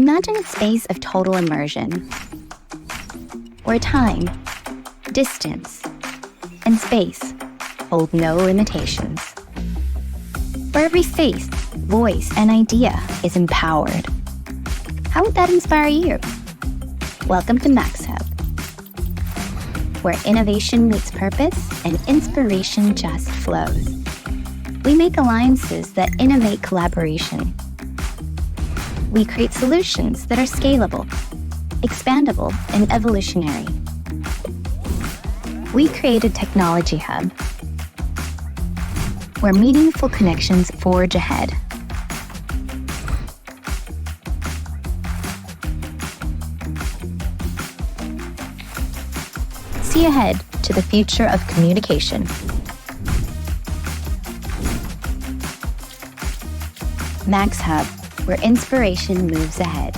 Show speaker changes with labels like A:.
A: Imagine a space of total immersion, where time, distance, and space hold no limitations. Where every face, voice, and idea is empowered. How would that inspire you? Welcome to Maxhub, where innovation meets purpose and inspiration just flows. We make alliances that innovate collaboration. We create solutions that are scalable, expandable, and evolutionary. We create a technology hub where meaningful connections forge ahead. See ahead to the future of communication. Maxhub, where inspiration moves ahead.